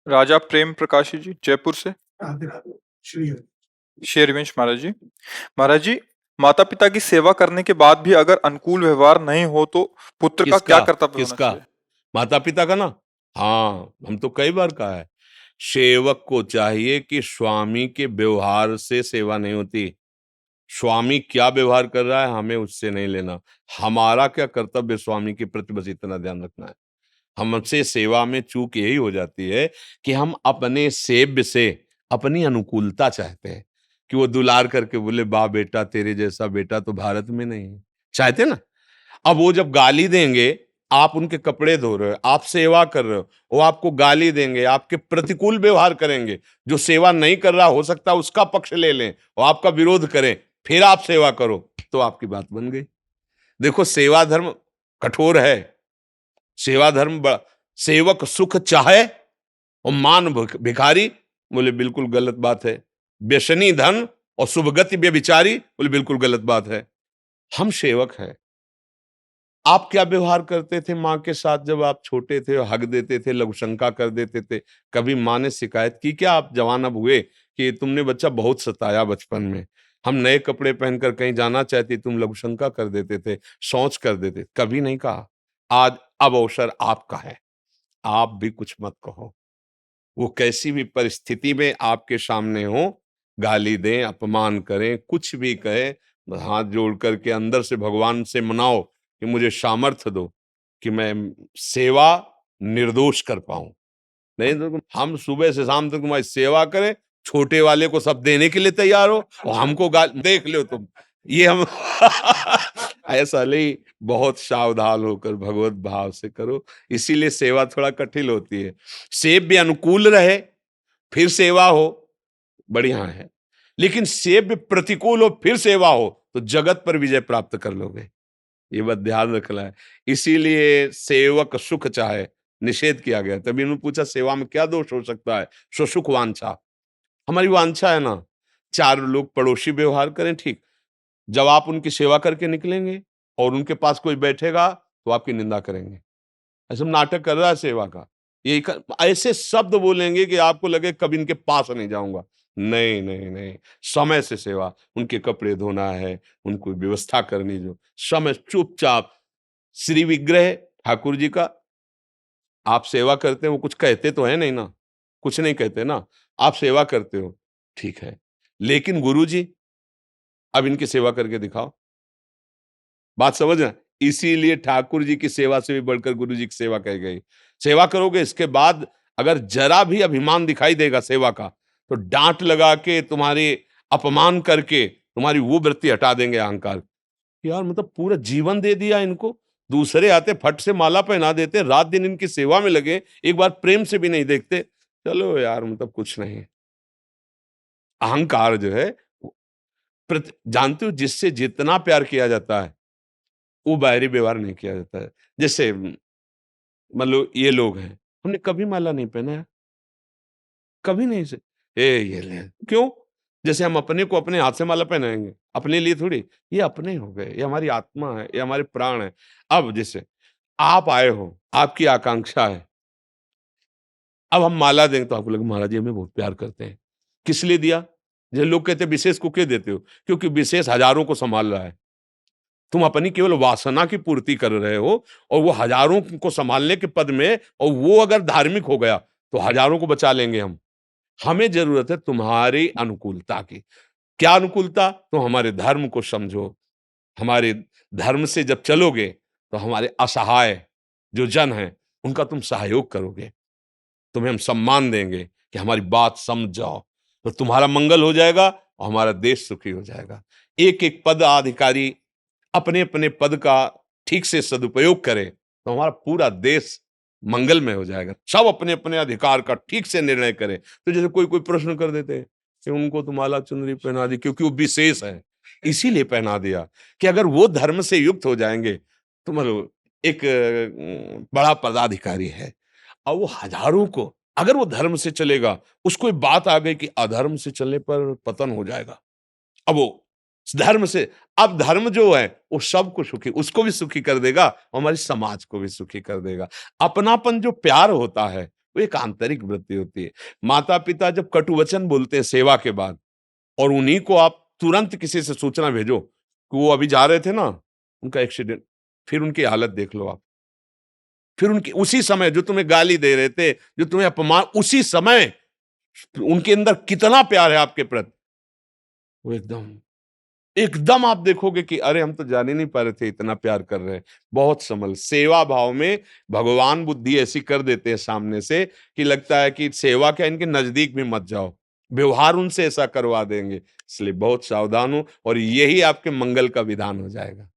राजा प्रेम प्रकाशी जी, जयपुर से। राधे राधे। श्री हरि। शेरविंश महाराज जी। महाराज जी, माता पिता की सेवा करने के बाद भी अगर अनुकूल व्यवहार नहीं हो तो पुत्र का क्या किसका कर्तव्य होना किसका? चाहिए? माता पिता का ना। हाँ, हम तो कई बार कहा है, सेवक को चाहिए कि स्वामी के व्यवहार से सेवा नहीं होती। स्वामी क्या व्यवहार कर रहा है हमें उससे नहीं लेना। हमारा क्या कर्तव्य स्वामी के प्रति, बस इतना ध्यान रखना है। हमसे सेवा में चूक यही हो जाती है कि हम अपने सेव्य से अपनी अनुकूलता चाहते हैं कि वो दुलार करके बोले, वाह बेटा, तेरे जैसा बेटा तो भारत में नहीं है। चाहते ना। अब वो जब गाली देंगे, आप उनके कपड़े धो रहे हो, आप सेवा कर रहे हो, वो आपको गाली देंगे, आपके प्रतिकूल व्यवहार करेंगे। जो सेवा नहीं कर रहा, हो सकता है उसका पक्ष ले लें और आपका विरोध करें, फिर आप सेवा करो, तो आपकी बात बन गई। देखो, सेवा धर्म कठोर है। सेवा धर्म सेवक सुख चाहे और मान भिखारी, बोले बिल्कुल गलत बात है। व्यसनी धन और शुभगति व्यभिचारी, बोले बिल्कुल गलत बात है। हम सेवक हैं। आप क्या व्यवहार करते थे माँ के साथ जब आप छोटे थे? हक देते थे, लघुशंका कर देते थे? कभी माँ ने शिकायत की क्या? आप जवान अब हुए कि तुमने बच्चा बहुत सताया बचपन में, हम नए कपड़े पहनकर कहीं जाना चाहती, तुम लघुशंका कर देते थे, शौच कर देते, कभी नहीं कहा? आज अब अवसर आपका है, आप भी कुछ मत कहो। वो कैसी भी परिस्थिति में आपके सामने हो, गाली दें, अपमान करें, कुछ भी कहे, हाथ जोड़ करके अंदर से भगवान से मनाओ कि मुझे सामर्थ्य दो कि मैं सेवा निर्दोष कर पाऊं। नहीं तो हम सुबह से शाम तक तुम्हारी सेवा करें, छोटे वाले को सब देने के लिए तैयार हो और हमको गाल देख लो तुम। ये हम ऐसा नहीं, बहुत सावधान होकर भगवत भाव से करो। इसीलिए सेवा थोड़ा कठिन होती है। सेव्य अनुकूल रहे फिर सेवा हो, बढ़िया है। लेकिन सेव्य प्रतिकूल हो फिर सेवा हो तो जगत पर विजय प्राप्त कर लोगे। ये बात ध्यान रखना है। इसीलिए सेवक सुख चाहे, निषेध किया गया। तभी उन्होंने पूछा सेवा में क्या दोष हो सकता है? सो सुख वांछा। हमारी वांछा है ना, चार लोग पड़ोसी व्यवहार करें ठीक। जब आप उनकी सेवा करके निकलेंगे और उनके पास कोई बैठेगा तो आपकी निंदा करेंगे, ऐसा नाटक कर रहा है सेवा का। ऐसे शब्द बोलेंगे कि आपको लगे कभी इनके पास नहीं जाऊंगा। नहीं नहीं नहीं, समय से सेवा। उनके कपड़े धोना है, उनको व्यवस्था करनी, जो समय चुपचाप। श्री विग्रह ठाकुर जी का आप सेवा करते हैं, वो कुछ कहते तो है नहीं ना, कुछ नहीं कहते ना, आप सेवा करते हो, ठीक है। लेकिन गुरु जी, अब इनकी सेवा करके दिखाओ। बात समझ रहे? इसीलिए ठाकुर जी की सेवा से भी बढ़कर गुरु जी की सेवा कही गई। सेवा करोगे, इसके बाद अगर जरा भी अभिमान दिखाई देगा सेवा का, तो डांट लगा के, तुम्हारे अपमान करके तुम्हारी वो वृत्ति हटा देंगे, अहंकार। यार मतलब पूरा जीवन दे दिया इनको, दूसरे आते फट से माला पहना देते, रात दिन इनकी सेवा में लगे, एक बार प्रेम से भी नहीं देखते। चलो यार, मतलब कुछ नहीं। अहंकार जो है, जानते हो जिससे जितना प्यार किया जाता है वो बाहरी व्यवहार नहीं किया जाता है। जैसे मान लो ये लोग हैं, हमने कभी माला नहीं पहना है, कभी नहीं से ये ले क्यों? जैसे हम अपने को अपने हाथ से माला पहनाएंगे, अपने लिए थोड़ी। ये अपने हो गए, ये हमारी आत्मा है, ये हमारे प्राण है। अब जैसे आप आए हो, आपकी आकांक्षा है, अब हम माला देंगे तो आपको लगे महाराज जी हमें बहुत प्यार करते हैं। किस लिए दिया? जैसे लोग कहते हैं विशेष को क्यों देते हो? क्योंकि विशेष हजारों को संभाल रहा है, तुम अपनी केवल वासना की पूर्ति कर रहे हो, और वो हजारों को संभालने के पद में, और वो अगर धार्मिक हो गया तो हजारों को बचा लेंगे हम। हमें जरूरत है तुम्हारी अनुकूलता की। क्या अनुकूलता? तो हमारे धर्म को समझो। हमारे धर्म से जब चलोगे तो हमारे असहाय जो जन हैं उनका तुम सहयोग करोगे, तुम्हें हम सम्मान देंगे कि हमारी बात समझ जाओ, तो तुम्हारा मंगल हो जाएगा और हमारा देश सुखी हो जाएगा। एक एक पद अधिकारी अपने अपने पद का ठीक से सदुपयोग करें तो हमारा पूरा देश मंगलमय हो जाएगा। सब अपने अपने अधिकार का ठीक से निर्णय करें। तो जैसे कोई कोई प्रश्न कर देते हैं कि उनको तो माला चुनरी पहना दी क्योंकि वो विशेष है, इसीलिए पहना दिया। कि अगर वो धर्म से युक्त हो जाएंगे तो मतलब एक बड़ा पदाधिकारी है, और वो हजारों को, अगर वो धर्म से चलेगा, उसको एक बात आ गई कि अधर्म से चलने पर पतन हो जाएगा, अब वो धर्म से, अब धर्म जो है वो सबको सुखी, उसको भी सुखी कर देगा और हमारी समाज को भी सुखी कर देगा। अपनापन जो प्यार होता है वो एक आंतरिक वृत्ति होती है। माता पिता जब कटु वचन बोलते हैं सेवा के बाद, और उन्हीं को आप तुरंत किसी से सूचना भेजो कि वो अभी जा रहे थे ना, उनका एक्सीडेंट, फिर उनकी हालत देख लो आप। फिर उनकी उसी समय जो तुम्हें गाली दे रहे थे, जो तुम्हें अपमान, उसी समय उनके अंदर कितना प्यार है आपके प्रति, वो एकदम एकदम आप देखोगे कि अरे हम तो जान ही नहीं पा रहे थे इतना प्यार कर रहे हैं। बहुत समझ, सेवा भाव में भगवान बुद्धि ऐसी कर देते हैं सामने से कि लगता है कि सेवा क्या, इनके नजदीक भी मत जाओ, व्यवहार उनसे ऐसा करवा देंगे। इसलिए बहुत सावधान हो, और यही आपके मंगल का विधान हो जाएगा।